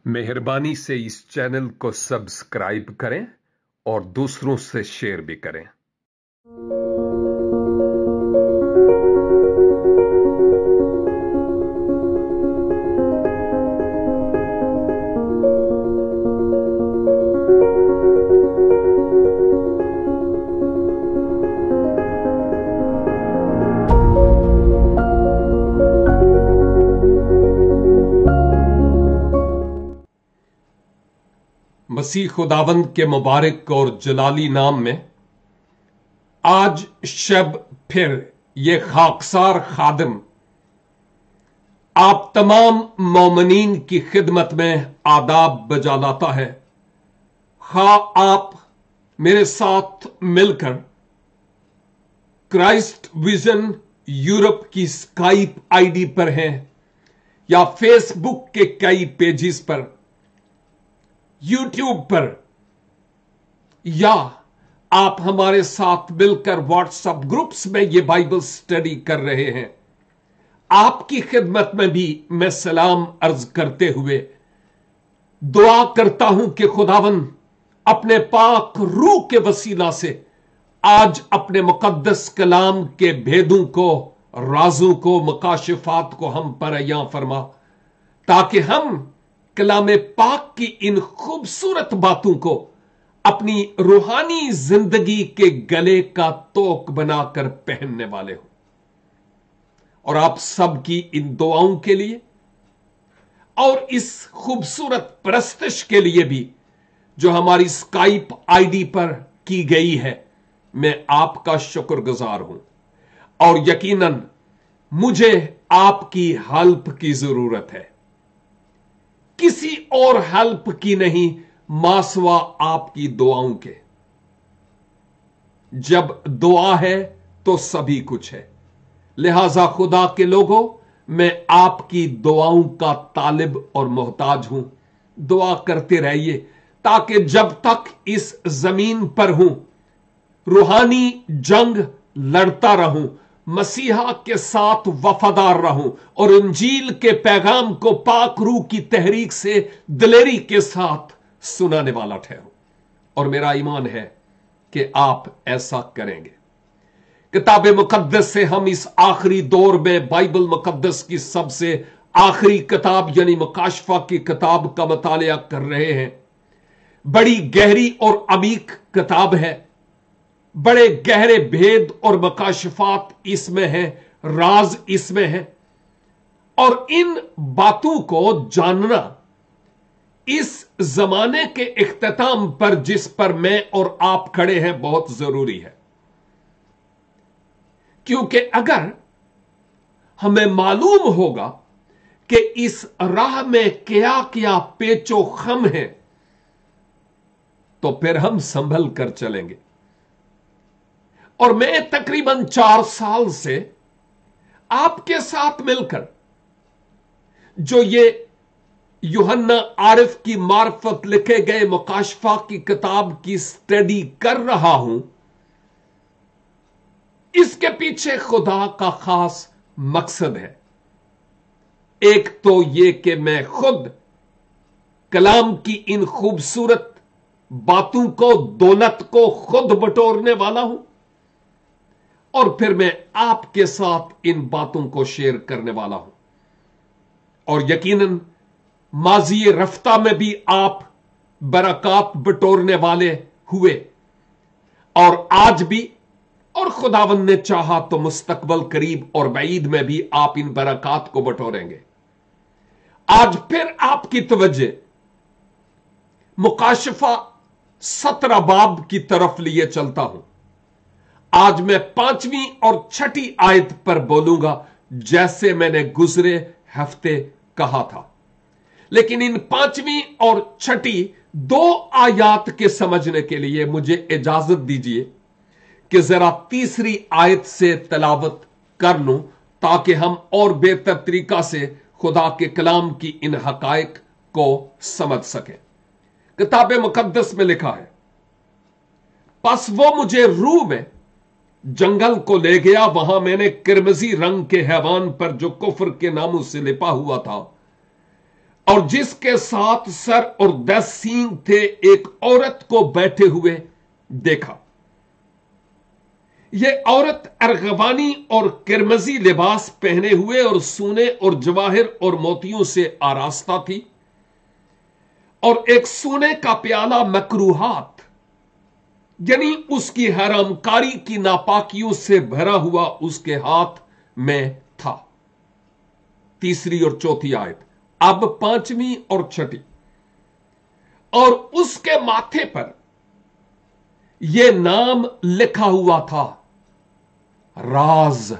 मेहरबानी से इस चैनल को सब्सक्राइब करें और दूसरों से शेयर भी करें। मसीह खुदावंद के मुबारक और जलाली नाम में आज शब फिर ये खाकसार खादिम आप तमाम मोमिनीन की खिदमत में आदाब बजा लाता है। आप मेरे साथ मिलकर क्राइस्ट विजन यूरोप की स्काइप आईडी पर हैं या फेसबुक के कई पेजेस पर, यूट्यूब पर, या आप हमारे साथ मिलकर व्हाट्सएप ग्रुप्स में ये बाइबल स्टडी कर रहे हैं, आपकी खिदमत में भी मैं सलाम अर्ज करते हुए दुआ करता हूं कि खुदावंद अपने पाक रूह के वसीला से आज अपने मुकद्दस कलाम के भेदों को, राजों को, मकाशिफात को हम पर अयां फरमा, ताकि हम कलामे पाक की इन खूबसूरत बातों को अपनी रूहानी जिंदगी के गले का तोक बनाकर पहनने वाले हो। और आप सब की इन दुआओं के लिए और इस खूबसूरत प्रस्तश के लिए भी जो हमारी स्काइप आईडी पर की गई है, मैं आपका शुक्रगुजार हूं। और यकीनन मुझे आपकी हेल्प की जरूरत है, किसी और हेल्प की नहीं, मासवा आपकी दुआओं के। जब दुआ है तो सभी कुछ है। लिहाजा खुदा के लोगों, मैं आपकी दुआओं का तालिब और मोहताज हूं। दुआ करते रहिए ताकि जब तक इस जमीन पर हूं रूहानी जंग लड़ता रहूं, मसीहा के साथ वफादार रहूं और इंजील के पैगाम को पाक रूह की तहरीक से दिलेरी के साथ सुनाने वाला ठहरूं। और मेरा ईमान है कि आप ऐसा करेंगे। किताब मुकद्दस से हम इस आखिरी दौर में बाइबल मुकद्दस की सबसे आखिरी किताब यानी मुकाशफा की किताब का मुतालिया कर रहे हैं। बड़ी गहरी और अमीक किताब है, बड़े गहरे भेद और मकाशिफात इसमें है, राज इसमें है। और इन बातों को जानना इस जमाने के इख्तिताम पर, जिस पर मैं और आप खड़े हैं, बहुत जरूरी है। क्योंकि अगर हमें मालूम होगा कि इस राह में क्या क्या पेचो खम है, तो फिर हम संभल कर चलेंगे। और मैं तकरीबन 4 साल से आपके साथ मिलकर जो ये यूहन्ना आरिफ की मार्फत लिखे गए मुकाशफा की किताब की स्टडी कर रहा हूं, इसके पीछे खुदा का खास मकसद है। एक तो यह कि मैं खुद कलाम की इन खूबसूरत बातों को, दौलत को खुद बटोरने वाला हूं, और फिर मैं आपके साथ इन बातों को शेयर करने वाला हूं। और यकीनन माजी रफ्ता में भी आप बरकत बटोरने वाले हुए, और आज भी, और खुदावंद ने चाहा तो मुस्तकबल करीब और बईद में भी आप इन बरकत को बटोरेंगे। आज फिर आपकी तवज्जो मुकाशफा 17 बाब की तरफ लिए चलता हूं। आज मैं 5वीं और 6ठी आयत पर बोलूंगा, जैसे मैंने गुजरे हफ्ते कहा था। लेकिन इन 5वीं और 6ठी 2 आयत के समझने के लिए मुझे इजाजत दीजिए कि जरा 3री आयत से तलावत कर लूं, ताकि हम और बेहतर तरीका से खुदा के कलाम की इन हकायक को समझ सकें। किताब मुकद्दस में लिखा है, बस वो मुझे रूह में जंगल को ले गया, वहां मैंने किरमजी रंग के हैवान पर, जो कुफर के नामों से लिपा हुआ था, और जिसके 7 सर और 10 सींग थे एक औरत को बैठे हुए देखा। यह औरत अर्गवानी और किरमजी लिबास पहने हुए और सोने और जवाहिर और मोतियों से आरास्ता थी, और एक सोने का प्याला मकरूहात यानी उसकी हरामकारी की नापाकियों से भरा हुआ उसके हाथ में था। तीसरी और चौथी आयत, अब पांचवी और छठी। और उसके माथे पर यह नाम लिखा हुआ था, राज,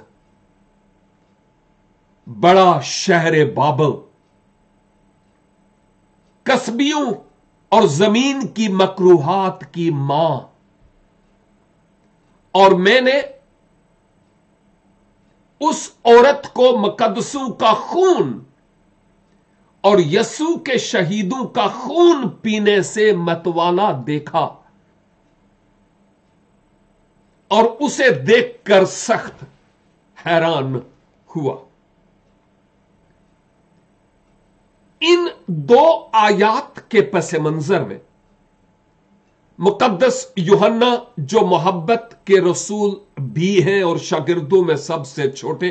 बड़ा शहर बाबल, कसबियों और जमीन की मकरूहात की मां। और मैंने उस औरत को मुकद्दसों का खून और यसू के शहीदों का खून पीने से मतवाला देखा, और उसे देखकर सख्त हैरान हुआ। इन 2 आयात के पस मंजर में मुकद्दस यूहन्ना, जो मोहब्बत के रसूल भी हैं और शागिर्दों में सबसे छोटे,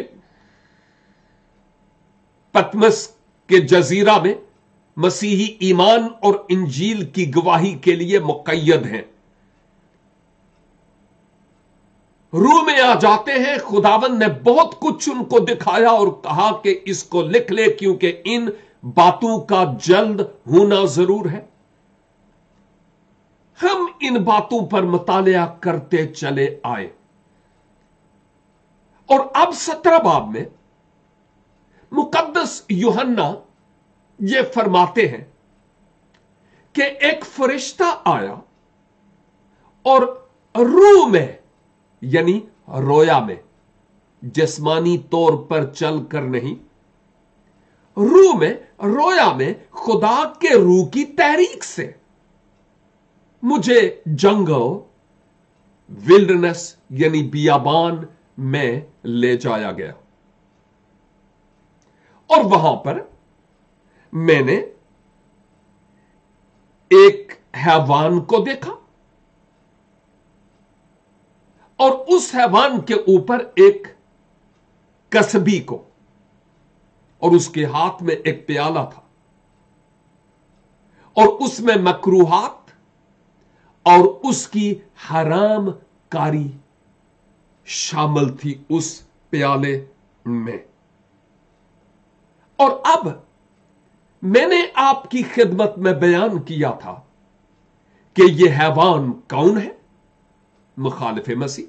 पतमस के जजीरा में मसीही ईमान और इंजील की गवाही के लिए मुक़य्यद हैं। रूह में आ जाते हैं। खुदावंद ने बहुत कुछ उनको दिखाया और कहा कि इसको लिख ले, क्योंकि इन बातों का जल्द होना जरूर है। हम इन बातों पर मुतालिया करते चले आए, और अब 17 बाब में मुकद्दस यूहन्ना ये फरमाते हैं कि एक फरिश्ता आया और रूह में यानी रोया में, जिस्मानी तौर पर चलकर नहीं, रूह में, रोया में खुदा के रूह की तहरीक से मुझे जंगल, विल्डरनेस यानी बियाबान में ले जाया गया, और वहां पर मैंने एक हैवान को देखा, और उस हैवान के ऊपर एक कसबी को, और उसके हाथ में एक प्याला था, और उसमें मकरूहात और उसकी हराम कारी शामिल थी उस प्याले में। और अब मैंने आपकी खिदमत में बयान किया था कि यह हैवान कौन है? मुखालिफ मसीह।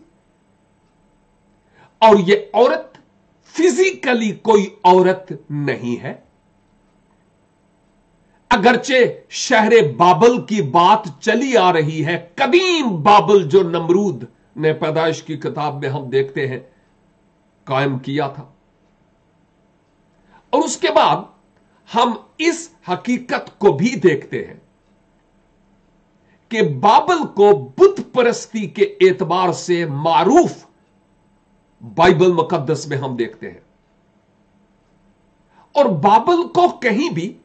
और यह औरत फिजिकली कोई औरत नहीं है, अगरचे शहर बाबल की बात चली आ रही है। कदीम बाबल जो नमरूद ने पैदाइश की किताब में हम देखते हैं कायम किया था। और उसके बाद हम इस हकीकत को भी देखते हैं कि बाबल को बुत परस्ती के एतबार से मारूफ बाइबल मुकद्दस में हम देखते हैं, और बाबल को कहीं भी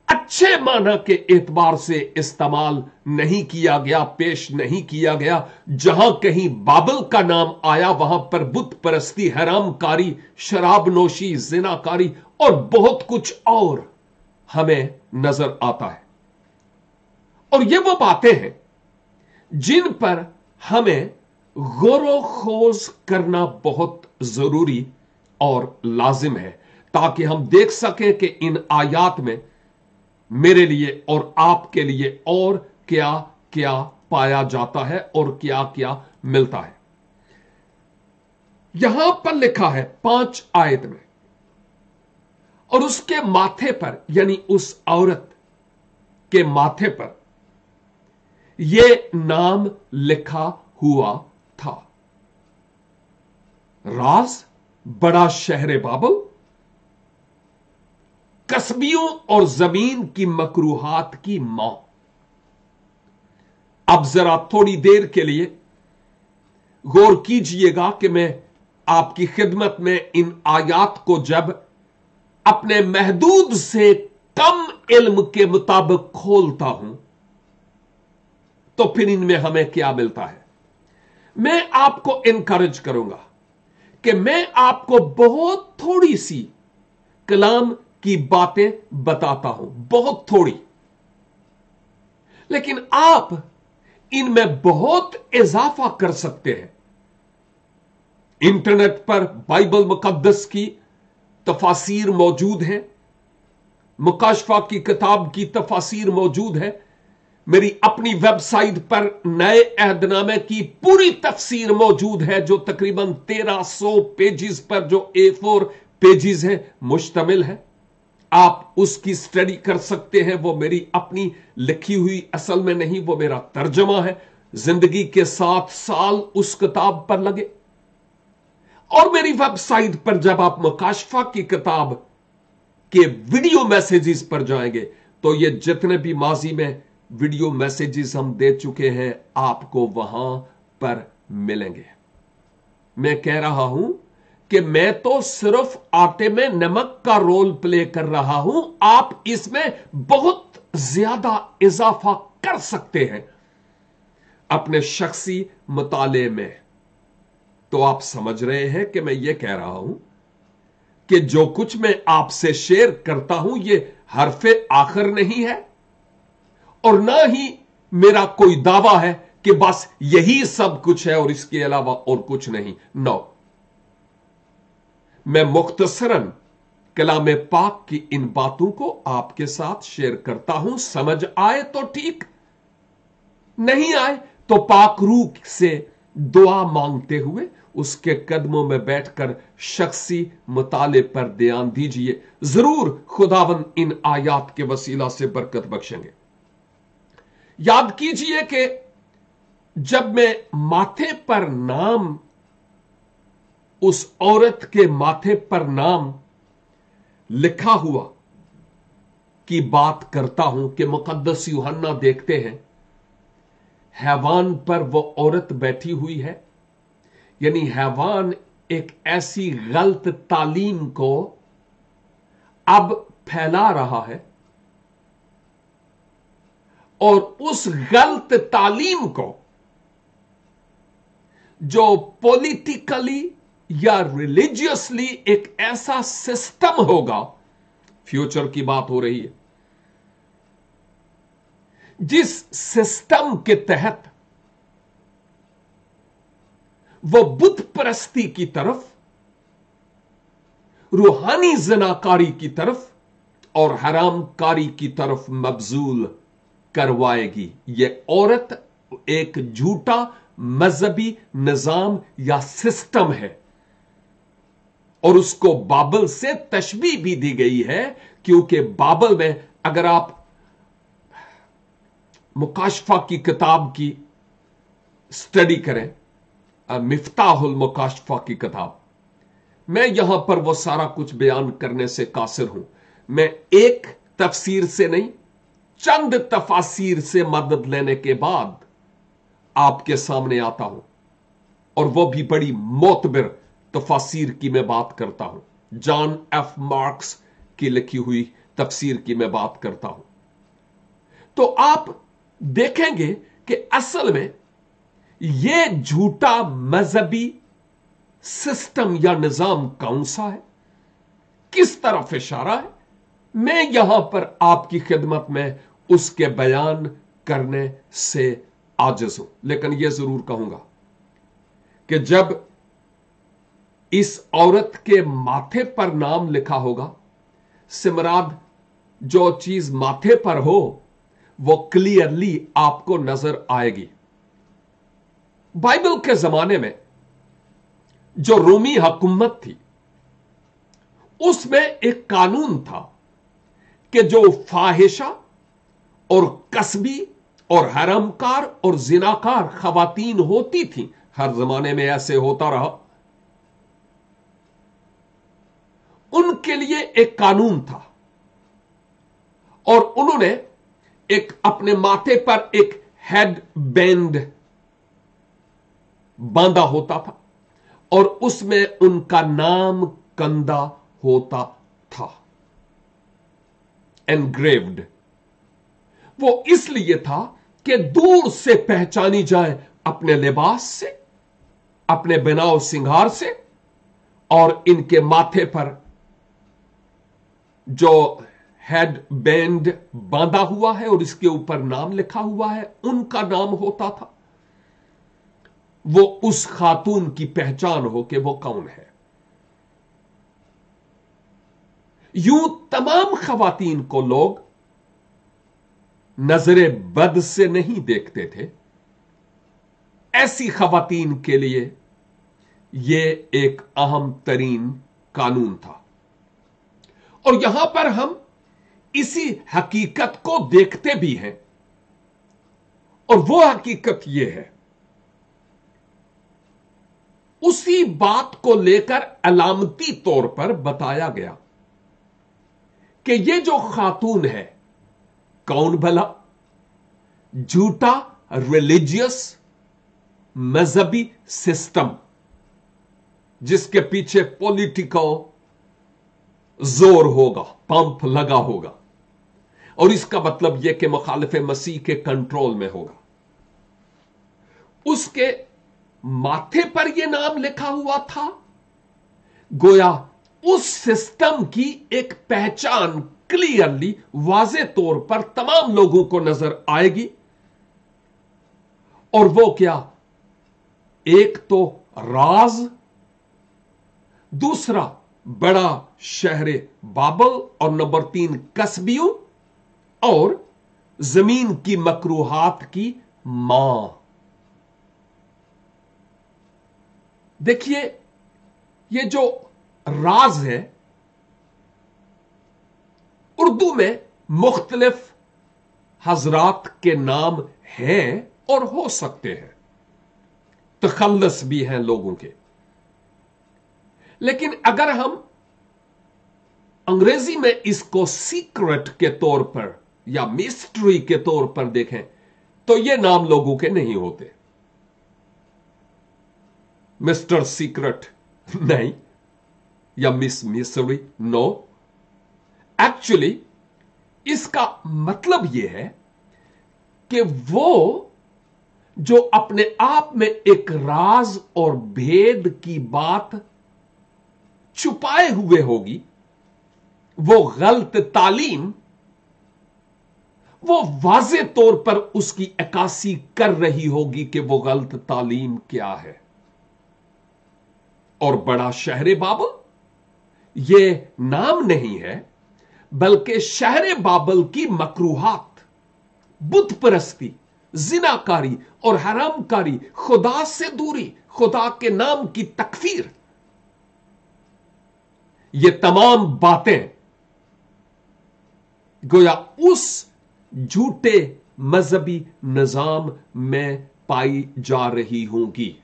अच्छे माना के एतबार से इस्तेमाल नहीं किया गया, पेश नहीं किया गया। जहां कहीं बाबल का नाम आया वहां पर बुत परस्ती, हरामकारी, शराब नोशी, जिनाकारी और बहुत कुछ और हमें नजर आता है। और ये वो बातें हैं जिन पर हमें गौर खोज करना बहुत जरूरी और लाजिम है, ताकि हम देख सकें कि इन आयात में मेरे लिए और आपके लिए और क्या क्या पाया जाता है और क्या क्या मिलता है। यहां पर लिखा है 5 आयत में, और उसके माथे पर यानी उस औरत के माथे पर यह नाम लिखा हुआ था, राज, बड़ा शहर बाबल, कसबियों और जमीन की मकरूहात की मां। अब जरा थोड़ी देर के लिए गौर कीजिएगा कि मैं आपकी खिदमत में इन आयात को जब अपने महदूद से इल्म के मुताबिक खोलता हूं तो फिर इनमें हमें क्या मिलता है? मैं आपको इनकरेज करूंगा कि मैं आपको बहुत थोड़ी सी कलाम की बातें बताता हूं, बहुत थोड़ी, लेकिन आप इनमें बहुत इजाफा कर सकते हैं। इंटरनेट पर बाइबल मुकद्दस की तफासीर मौजूद है, मुकाशफा की किताब की तफासीर मौजूद है। मेरी अपनी वेबसाइट पर नए अहदनामे की पूरी तफसीर मौजूद है, जो तकरीबन 1300 पेजेस पर, जो A4 पेजेस है, मुश्तमिल है। आप उसकी स्टडी कर सकते हैं। वो मेरी अपनी लिखी हुई असल में नहीं, वो मेरा तर्जमा है। जिंदगी के 7 साल उस किताब पर लगे। और मेरी वेबसाइट पर जब आप मुकाशफा की किताब के वीडियो मैसेजेस पर जाएंगे तो ये जितने भी माजी में वीडियो मैसेजेस हम दे चुके हैं आपको वहां पर मिलेंगे। मैं कह रहा हूं कि मैं तो सिर्फ आटे में नमक का रोल प्ले कर रहा हूं, आप इसमें बहुत ज्यादा इजाफा कर सकते हैं अपने शख्सी मुताले में। तो आप समझ रहे हैं कि मैं ये कह रहा हूं कि जो कुछ मैं आपसे शेयर करता हूं ये हरफे आखिर नहीं है, और ना ही मेरा कोई दावा है कि बस यही सब कुछ है और इसके अलावा और कुछ नहीं। नो, मैं मुख्तसरन कलाम पाक की इन बातों को आपके साथ शेयर करता हूं। समझ आए तो ठीक, नहीं आए तो पाक रूह से दुआ मांगते हुए उसके कदमों में बैठकर शख्सी मुताले पर ध्यान दीजिए। जरूर खुदावंद इन आयात के वसीला से बरकत बख्शेंगे। याद कीजिए कि जब मैं माथे पर नाम, उस औरत के माथे पर नाम लिखा हुआ की बात करता हूं कि मुकद्दस यूहन्ना देखते हैं हैवान पर वो औरत बैठी हुई है। यानी हैवान एक ऐसी गलत तालीम को अब फैला रहा है, और उस गलत तालीम को जो पॉलिटिकली या रिलीजियसली एक ऐसा सिस्टम होगा, फ्यूचर की बात हो रही है, जिस सिस्टम के तहत वो बुत परस्ती की तरफ, रूहानी ज़नाकारी की तरफ और हरामकारी की तरफ मबजूल करवाएगी। ये औरत एक झूठा मजहबी निजाम या सिस्टम है, और उसको बाइबल से तशबीह भी दी गई है, क्योंकि बाइबल में अगर आप मुकाशफा की किताब की स्टडी करें, मिफ्ताहुल मुकाशफा की किताब, मैं यहां पर वो सारा कुछ बयान करने से कासिर हूं। मैं एक तफसीर से नहीं, चंद तफासीर से मदद लेने के बाद आपके सामने आता हूं, और वो भी बड़ी मोतबर तफासीर की मैं बात करता हूं। जॉन एफ मार्क्स की लिखी हुई तफसीर की मैं बात करता हूं। तो आप देखेंगे कि असल में यह झूठा मजहबी सिस्टम या निजाम कौन सा है, किस तरफ इशारा है। मैं यहां पर आपकी खिदमत में उसके बयान करने से आजिज हूं, लेकिन यह जरूर कहूंगा कि जब इस औरत के माथे पर नाम लिखा होगा, सिमराद जो चीज माथे पर हो वो क्लियरली आपको नजर आएगी। बाइबल के जमाने में जो रोमी हुकूमत थी, उसमें एक कानून था कि जो फाहिशा और कसबी और हरामकार और जिनाकार खवातीन होती थीं, हर जमाने में ऐसे होता रहा, उनके लिए एक कानून था, और उन्होंने एक अपने माथे पर एक हेड बैंड बांधा होता था, और उसमें उनका नाम कंदा होता था। एनग्रेव्ड। वो इसलिए था कि दूर से पहचानी जाए अपने लिबास से, अपने बनाव सिंगार से, और इनके माथे पर जो हेड बैंड बांधा हुआ है और इसके ऊपर नाम लिखा हुआ है, उनका नाम होता था। वो उस खातून की पहचान हो कि वो कौन है। यूं तमाम खवातीन को लोग नजरे बद से नहीं देखते थे। ऐसी खवातीन के लिए यह एक अहम तरीन कानून था। और यहां पर हम इसी हकीकत को देखते भी हैं, और वो हकीकत यह है, उसी बात को लेकर अलामती तौर पर बताया गया कि ये जो खातून है कौन भला? झूठा रिलीजियस मजहबी सिस्टम, जिसके पीछे पॉलिटिकल जोर होगा, पंप लगा होगा, और इसका मतलब यह कि मुखालिफ मसीह के कंट्रोल में होगा। उसके माथे पर यह नाम लिखा हुआ था, गोया उस सिस्टम की एक पहचान क्लियरली, वाज़े तौर पर तमाम लोगों को नजर आएगी। और वो क्या? एक तो राज, दूसरा बड़ा शहरे बाबल, और नंबर 3 कस्बियों, और जमीन की मकरूहात की मां। देखिए, ये जो राज है, उर्दू में मुख्तलिफ हजरात के नाम हैं और हो सकते हैं, तखल्लुस भी हैं लोगों के। लेकिन अगर हम अंग्रेजी में इसको सीक्रेट के तौर पर या मिस्ट्री के तौर पर देखें, तो ये नाम लोगों के नहीं होते। मिस्टर सीक्रेट नहीं, या मिस मिस्ट्री नो। एक्चुअली इसका मतलब यह है कि वो जो अपने आप में एक राज और भेद की बात छुपाए हुए होगी, वो गलत तालीम, वो वाज़े तौर पर उसकी अक्कासी कर रही होगी कि वो गलत तालीम क्या है। और बड़ा शहरे बाबल ये नाम नहीं है, बल्कि शहरे बाबल की मकरूहात, बुत परस्ती, जिनाकारी और हरामकारी, खुदा से दूरी, खुदा के नाम की तकफीर, ये तमाम बातें गोया उस झूठे मजहबी निजाम में पाई जा रही होंगी।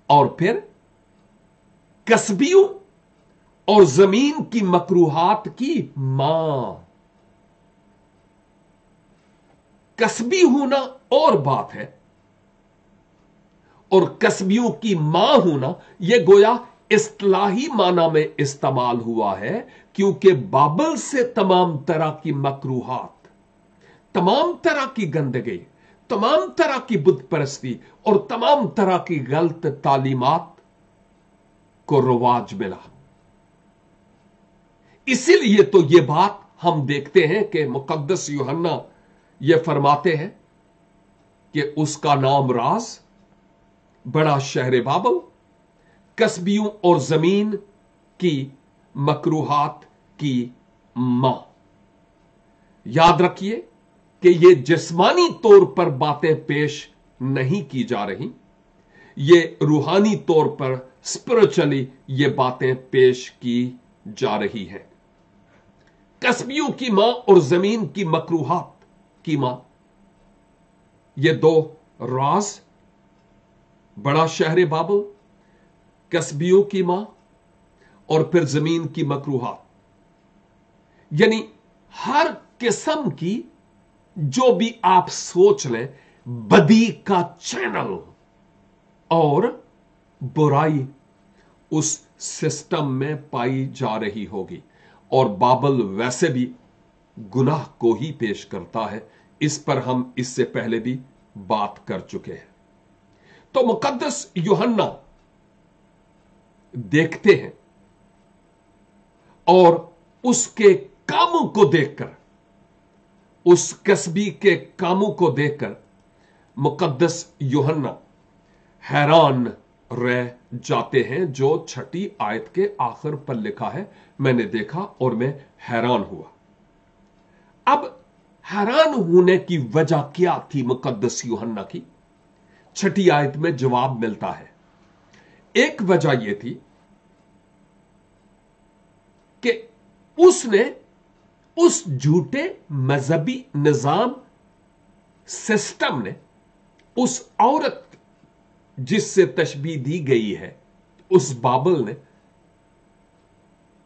और फिर कस्बियों और जमीन की मकरूहात की मां। कस्बी होना और बात है, और कस्बियों की मां होना यह गोया इस्तिलाही माना में इस्तेमाल हुआ है, क्योंकि बाबल से तमाम तरह की मकरूहात, तमाम तरह की गंदगी, तमाम तरह की बुत परस्ती और तमाम तरह की गलत तालीमात को रवाज मिला। इसीलिए तो यह बात हम देखते हैं कि मुकद्दस यूहन्ना यह फरमाते हैं कि उसका नाम राज, बड़ा शहर बाबल, कस्बियों और जमीन की मकरूहात की मां। याद रखिए कि यह जिस्मानी तौर पर बातें पेश नहीं की जा रही, यह रूहानी तौर पर स्पिरिचुअली ये बातें पेश की जा रही हैं। कस्बियों की मां और जमीन की मकरूहात की मां, ये दो राज, बड़ा शहर बाबल, कस्बियों की मां, और फिर जमीन की मकरूहात, यानी हर किस्म की जो भी आप सोच लें, बदी का चैनल और बुराई उस सिस्टम में पाई जा रही होगी। और बाबल वैसे भी गुनाह को ही पेश करता है। इस पर हम इससे पहले भी बात कर चुके हैं। तो मुकद्दस यूहन्ना देखते हैं और उसके कामों को देखकर, उस कसबी के कामों को देखकर मुकद्दस यूहन्ना हैरान रह जाते हैं, जो 6 आयत के आखिर पर लिखा है, मैंने देखा और मैं हैरान हुआ। अब हैरान होने की वजह क्या थी मुकद्दस यूहन्ना की? 6 आयत में जवाब मिलता है। एक वजह यह थी कि उसने उस झूठे मजहबी निजाम सिस्टम ने, उस औरत जिससे तशबीह दी गई है, उस बाबल ने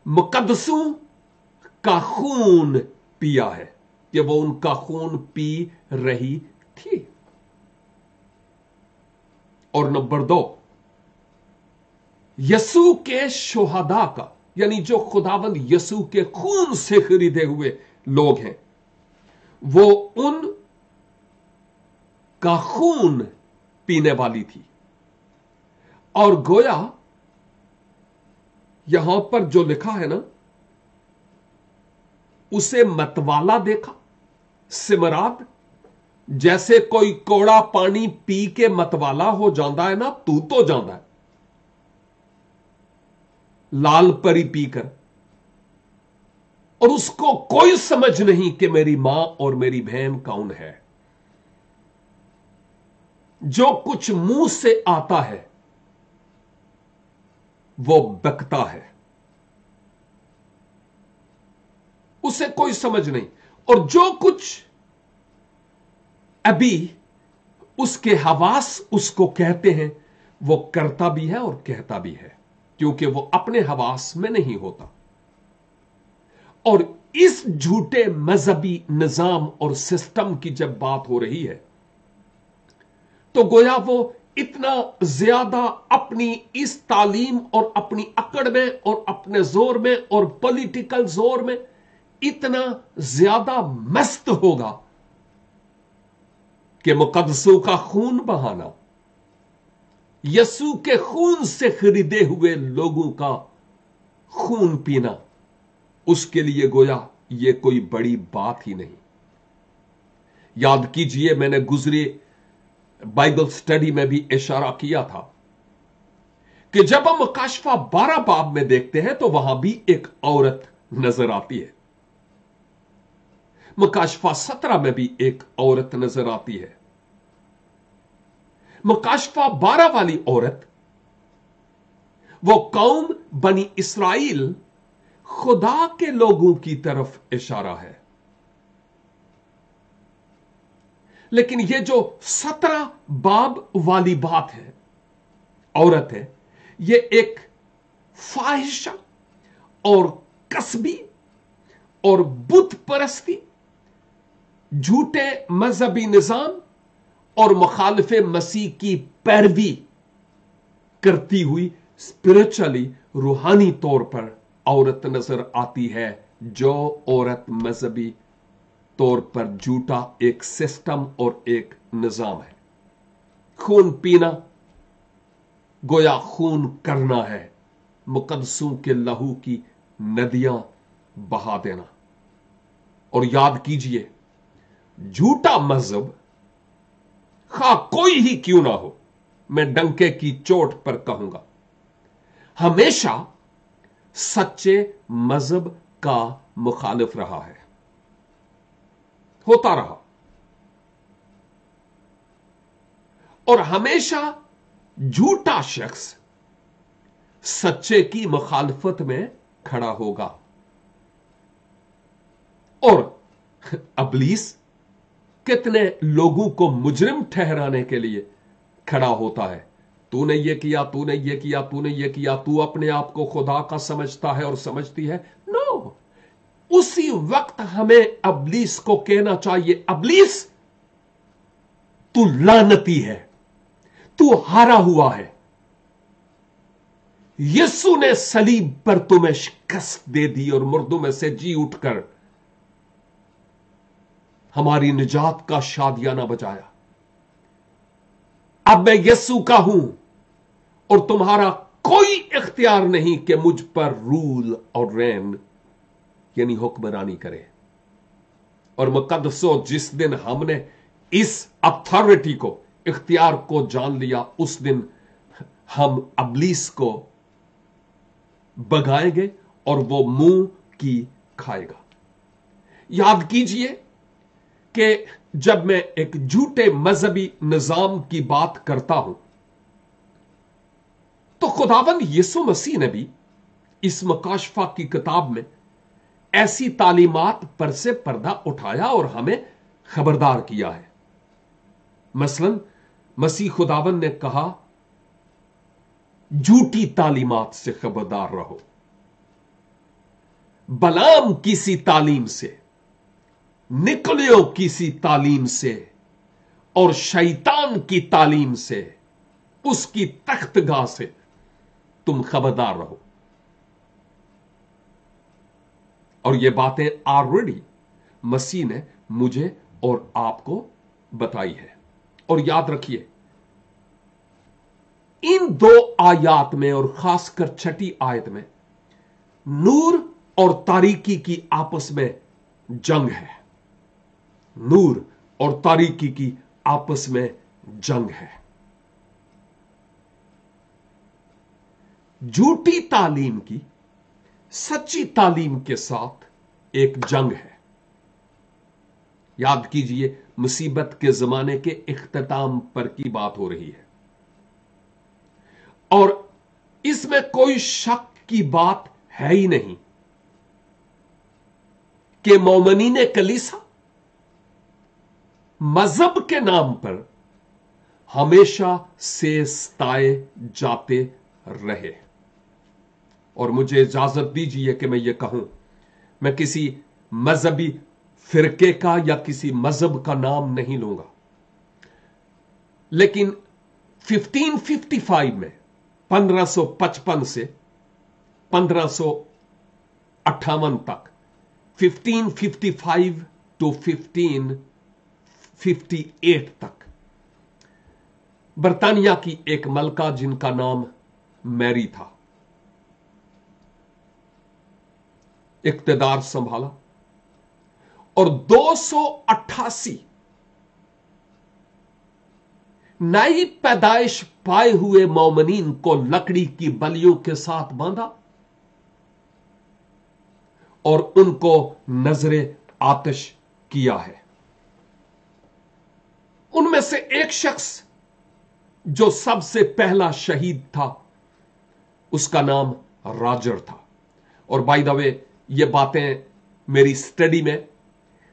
मुकद्दसों का खून पिया है, कि वो उनका खून पी रही थी। और नंबर 2, यसू के शुहदा का, यानी जो खुदावंद यसू के खून से खरीदे हुए लोग हैं, वो उन का खून पीने वाली थी। और गोया यहां पर जो लिखा है ना, उसे मतवाला देखा, सिमरात, जैसे कोई कोड़ा पानी पी के मतवाला हो जाता है ना, तू तो जाता है लाल परी पीकर, और उसको कोई समझ नहीं कि मेरी मां और मेरी बहन कौन है। जो कुछ मुंह से आता है वो बकता है, उसे कोई समझ नहीं। और जो कुछ अभी उसके हवास उसको कहते हैं, वो करता भी है और कहता भी है, क्योंकि वो अपने हवास में नहीं होता। और इस झूठे मजहबी निजाम और सिस्टम की जब बात हो रही है, तो गोया वो इतना ज्यादा अपनी इस तालीम और अपनी अकड़ में और अपने जोर में और पॉलिटिकल जोर में इतना ज्यादा मस्त होगा कि मुकद्दसों का खून बहाना, यसू के खून से खरीदे हुए लोगों का खून पीना, उसके लिए गोया ये कोई बड़ी बात ही नहीं। याद कीजिए, मैंने गुजरे बाइबल स्टडी में भी इशारा किया था कि जब हम मुकाशफा 12 बाब में देखते हैं तो वहां भी एक औरत नजर आती है, मुकाशफा 17 में भी एक औरत नजर आती है। मुकाशफा 12 वाली औरत, वो कौम बनी इस्राइल, खुदा के लोगों की तरफ इशारा है। लेकिन ये जो 17 बाब वाली बात है, औरत है, ये एक फाहिशा और कसबी और बुत परस्ती, झूठे मजहबी निजाम और मुखालिफे मसीह की पैरवी करती हुई स्पिरिचुअली, रूहानी तौर पर औरत नजर आती है, जो औरत मजहबी तौर पर झूठा एक सिस्टम और एक निजाम है। खून पीना गोया खून करना है, मुकद्दसों के लहू की नदियां बहा देना। और याद कीजिए, झूठा मजहब खा कोई ही क्यों ना हो, मैं डंके की चोट पर कहूंगा, हमेशा सच्चे मजहब का मुखालिफ रहा है, होता रहा, और हमेशा झूठा शख्स सच्चे की मुखालफत में खड़ा होगा। और अबलीस कितने लोगों को मुजरिम ठहराने के लिए खड़ा होता है, तूने ये किया, तूने ये किया, तूने ये किया, तू अपने आप को खुदा का समझता है और समझती है। नो, उसी वक्त हमें अबलीस को कहना चाहिए, अबलीस तू लानती है, तू हारा हुआ है, यीशु ने सलीब पर तुम्हें शिकस्त दे दी और मुर्दों में से जी उठकर हमारी निजात का शादियाना बजाया। अब मैं यीशु का हूं और तुम्हारा कोई इख्तियार नहीं कि मुझ पर रूल और रैन यानी हुक्मरानी करे। और मुकद्दसों, जिस दिन हमने इस अथॉरिटी को, इख्तियार को जान लिया, उस दिन हम अबलीस को भगाएंगे और वो मुंह की खाएगा। याद कीजिए कि जब मैं एक झूठे मजहबी निजाम की बात करता हूं तो खुदावंद यीशु मसीह ने भी इस मुकाशफा की किताब में ऐसी तालीमात पर से पर्दा उठाया और हमें खबरदार किया है। मसलन मसीह खुदावंद ने कहा, झूठी तालीमात से खबरदार रहो। बलाम किसी तालीम से, निकलियो किसी तालीम से और शैतान की तालीम से, उसकी तख्तगाह से तुम खबरदार रहो। और ये बातें ऑलरेडी मसीह ने मुझे और आपको बताई है। और याद रखिए, इन दो आयात में और खासकर छठी आयत में नूर और तारीकी की आपस में जंग है। नूर और तारीकी की आपस में जंग है। झूठी तालीम की सच्ची तालीम के साथ एक जंग है। याद कीजिए, मुसीबत के जमाने के इख्तिताम पर की बात हो रही है और इसमें कोई शक की बात है ही नहीं कि मोमिनीन कलीसा मजहब के नाम पर हमेशा से सताए जाते रहे। और मुझे इजाजत दीजिए कि मैं ये कहूं, मैं किसी मजहबी फिरके का या किसी मजहब का नाम नहीं लूंगा, लेकिन 1555 में 1555 से 1558 तक, 1555 टू 1558 तक बर्तानिया की एक मलका जिनका नाम मैरी था, इक्तदार संभाला और 288 नई पैदाइश पाए हुए मोमिनीन को लकड़ी की बलियों के साथ बांधा और उनको नजरे आतिश किया है। उनमें से एक शख्स जो सबसे पहला शहीद था, उसका नाम राजर था। और बाय द वे, ये बातें मेरी स्टडी में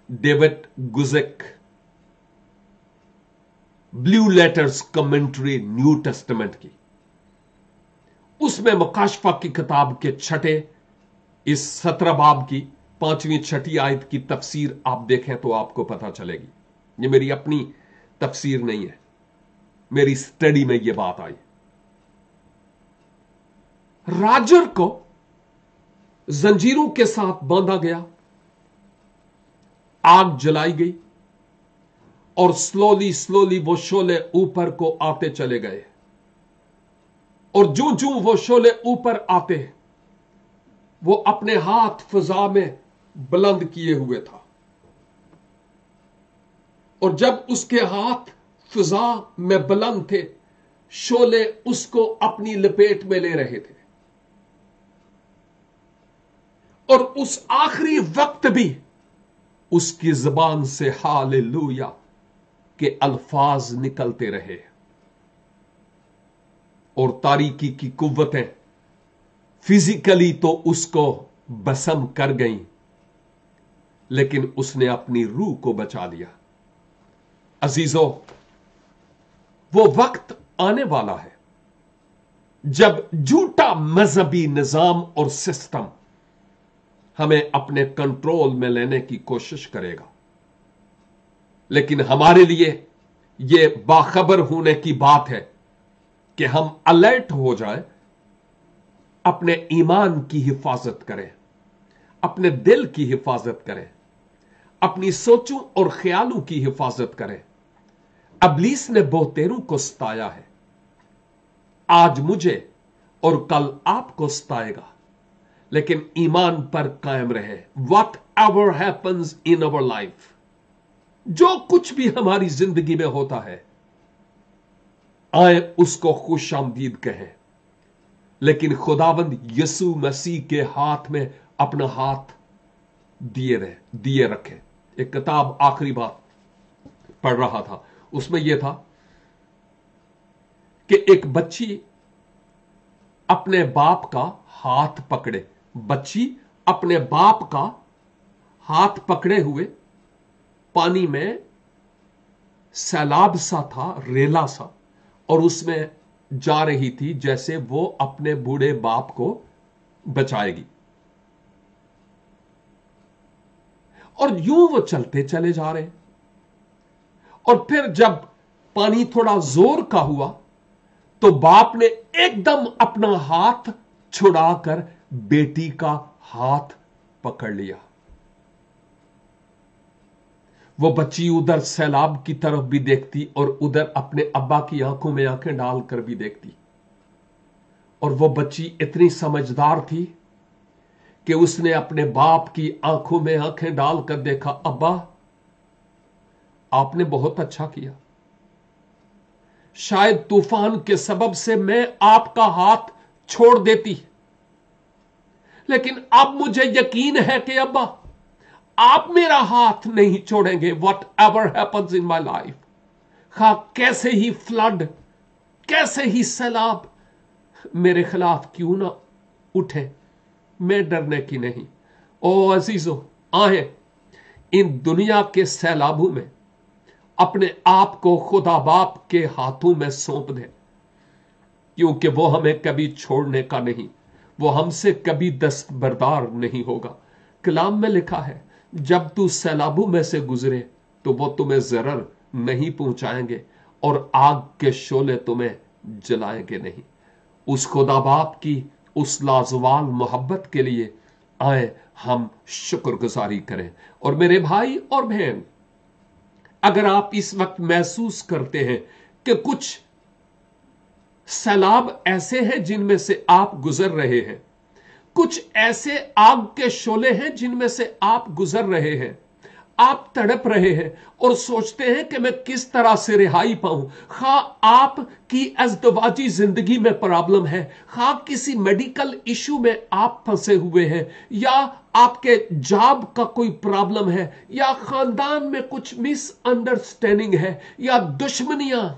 David Guzik blue letter commentary new testament की, उसमें मुकाशफा की किताब के छठे इस 17 बाब की 5वीं 6ठी आयत की तफसीर आप देखें तो आपको पता चलेगी। ये मेरी अपनी तफसीर नहीं है, मेरी स्टडी में यह बात आई। राजर को जंजीरों के साथ बांधा गया, आग जलाई गई और स्लोली वो शोले ऊपर को आते चले गए। और जो वो शोले ऊपर आते, वो अपने हाथ फिजा में बुलंद किए हुए था और जब उसके हाथ फिजा में बुलंद थे, शोले उसको अपनी लपेट में ले रहे थे। और उस आखिरी वक्त भी उसकी जुबान से हालेलुया के अल्फाज निकलते रहे और तारीकी की कुव्वतें फिजिकली तो उसको बसम कर गईं, लेकिन उसने अपनी रूह को बचा लिया। अजीजों, वो वक्त आने वाला है जब झूठा मजहबी निजाम और सिस्टम हमें अपने कंट्रोल में लेने की कोशिश करेगा, लेकिन हमारे लिए यह बाखबर होने की बात है कि हम अलर्ट हो जाए, अपने ईमान की हिफाजत करें, अपने दिल की हिफाजत करें, अपनी सोचों और ख्यालों की हिफाजत करें। इब्लीस ने बहुतेरों को सताया है, आज मुझे और कल आपको सताएगा, लेकिन ईमान पर कायम रहे। What ever happens in our life, जो कुछ भी हमारी जिंदगी में होता है, आए उसको खुशामदीद कहें, लेकिन खुदावंद यीशु मसीह के हाथ में अपना हाथ दिए रखें। एक किताब आखिरी बार पढ़ रहा था, उसमें यह था कि एक बच्ची अपने बाप का हाथ पकड़े, बच्ची अपने बाप का हाथ पकड़े हुए पानी में, सैलाब सा था, रेला सा, और उसमें जा रही थी जैसे वो अपने बूढ़े बाप को बचाएगी। और यूं वो चलते चले जा रहे। और फिर जब पानी थोड़ा जोर का हुआ तो बाप ने एकदम अपना हाथ छुड़ाकर बेटी का हाथ पकड़ लिया। वो बच्ची उधर सैलाब की तरफ भी देखती और उधर अपने अब्बा की आंखों में आंखें डालकर भी देखती। और वो बच्ची इतनी समझदार थी कि उसने अपने बाप की आंखों में आंखें डालकर देखा, अब्बा आपने बहुत अच्छा किया, शायद तूफान के सबब से मैं आपका हाथ छोड़ देती, लेकिन अब मुझे यकीन है कि अब्बा आप मेरा हाथ नहीं छोड़ेंगे। What ever happens in my life, खा कैसे ही फ्लड, कैसे ही सैलाब मेरे खिलाफ क्यों ना उठे, मैं डरने की नहीं। ओ अजीजों, आए इन दुनिया के सैलाबों में अपने आप को खुदा बाप के हाथों में सौंप दें, क्योंकि वो हमें कभी छोड़ने का नहीं, वो हमसे कभी दस्तबरदार नहीं होगा। कलाम में लिखा है, जब तू सैलाबों में से गुजरे तो वो तुम्हें जरर नहीं पहुंचाएंगे और आग के शोले तुम्हें जलाएंगे नहीं। उस खुदा बाप की उस लाजवाल मोहब्बत के लिए आए हम शुक्रगुजारी करें। और मेरे भाई और बहन, अगर आप इस वक्त महसूस करते हैं कि कुछ सैलाब ऐसे हैं जिनमें से आप गुजर रहे हैं, कुछ ऐसे आग के शोले हैं जिनमें से आप गुजर रहे हैं, आप तड़प रहे हैं और सोचते हैं कि मैं किस तरह से रिहाई पाऊं, खा आप की अज़दवाजी जिंदगी में प्रॉब्लम है, खा किसी मेडिकल इशू में आप फंसे हुए हैं, या आपके जॉब का कोई प्रॉब्लम है, या खानदान में कुछ मिसअंडरस्टैंडिंग है, या दुश्मनियां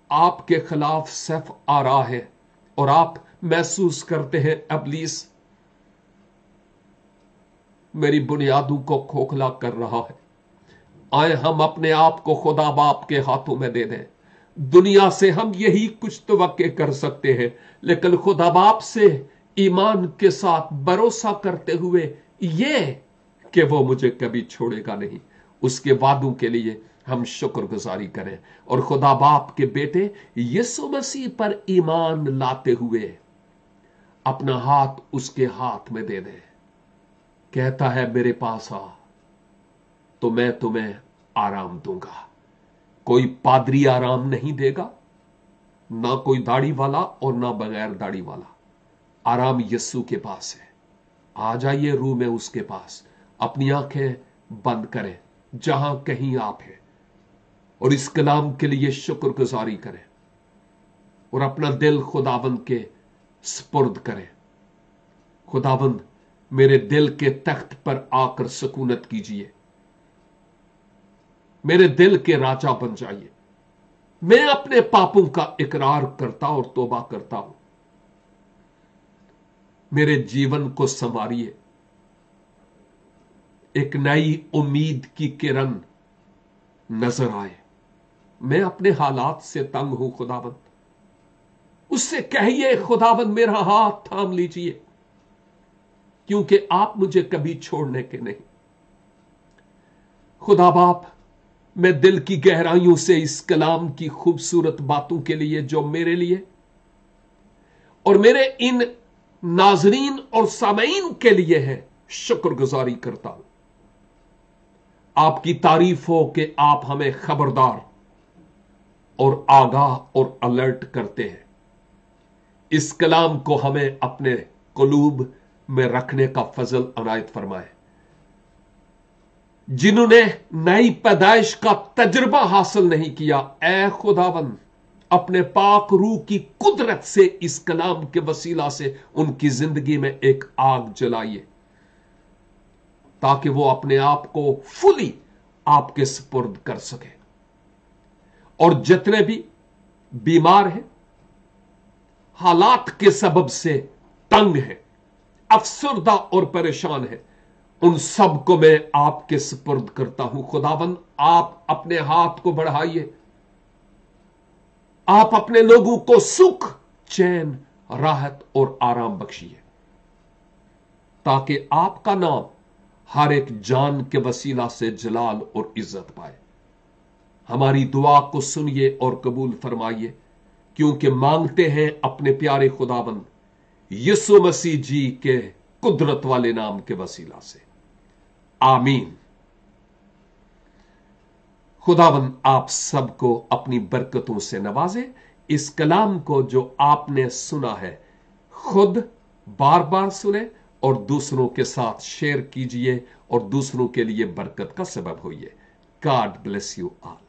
आपके खिलाफ सफ आ रहा है और आप महसूस करते हैं इब्लीस मेरी बुनियादों को खोखला कर रहा है। आए हम अपने आप को खुदा बाप के हाथों में दे दें। दुनिया से हम यही कुछ तवक्के कर सकते हैं, लेकिन खुदा बाप से ईमान के साथ भरोसा करते हुए ये कि वो मुझे कभी छोड़ेगा नहीं, उसके वादों के लिए हम शुक्रगुजारी करें और खुदा बाप के बेटे यीशु मसीह पर ईमान लाते हुए अपना हाथ उसके हाथ में दे दें। कहता है, मेरे पास आ तो मैं तुम्हें आराम दूंगा। कोई पादरी आराम नहीं देगा, ना कोई दाढ़ी वाला और ना बगैर दाढ़ी वाला। आराम यीशु के पास है। आ जाइए रूह में उसके पास, अपनी आंखें बंद करें जहां कहीं आप हैं और इस कलाम के लिए शुक्रगुजारी करें और अपना दिल खुदावंद के स्पुर्द करें। खुदावंद, मेरे दिल के तख्त पर आकर सुकूनत कीजिए, मेरे दिल के राजा बन जाइए। मैं अपने पापों का इकरार करता और तौबा करता हूं, मेरे जीवन को संवारिए। एक नई उम्मीद की किरण नजर आए। मैं अपने हालात से तंग हूं खुदावंद, उससे कहिए खुदावंद मेरा हाथ थाम लीजिए, क्योंकि आप मुझे कभी छोड़ने के नहीं। खुदा बाप, मैं दिल की गहराइयों से इस कलाम की खूबसूरत बातों के लिए जो मेरे लिए और मेरे इन नाजरीन और सामईन के लिए है शुक्रगुजारी करता हूं। आपकी तारीफ हो कि आप हमें खबरदार और आगाह और अलर्ट करते हैं। इस कलाम को हमें अपने कुलूब में रखने का फजल अनायत फरमाए। जिन्होंने नई पैदाइश का तजुर्बा हासिल नहीं किया, ऐ खुदावंद अपने पाक रूह की कुदरत से इस कलाम के वसीला से उनकी जिंदगी में एक आग जलाइए, ताकि वो अपने आप को फुली आपके सुपुर्द कर सके। और जितने भी बीमार हैं, हालात के सबब से तंग हैं, अफसरदा और परेशान हैं, उन सब को मैं आपके सुपुर्द करता हूं। खुदावंद आप अपने हाथ को बढ़ाइए, आप अपने लोगों को सुख, चैन, राहत और आराम बख्शिए, ताकि आपका नाम हर एक जान के वसीला से जलाल और इज्जत पाए। हमारी दुआ को सुनिए और कबूल फरमाइए, क्योंकि मांगते हैं अपने प्यारे खुदावंद यीशु मसीह जी के कुदरत वाले नाम के वसीला से, आमीन। खुदावंद आप सबको अपनी बरकतों से नवाजे। इस कलाम को जो आपने सुना है खुद बार बार सुने और दूसरों के साथ शेयर कीजिए और दूसरों के लिए बरकत का सबब होइए। God bless you all.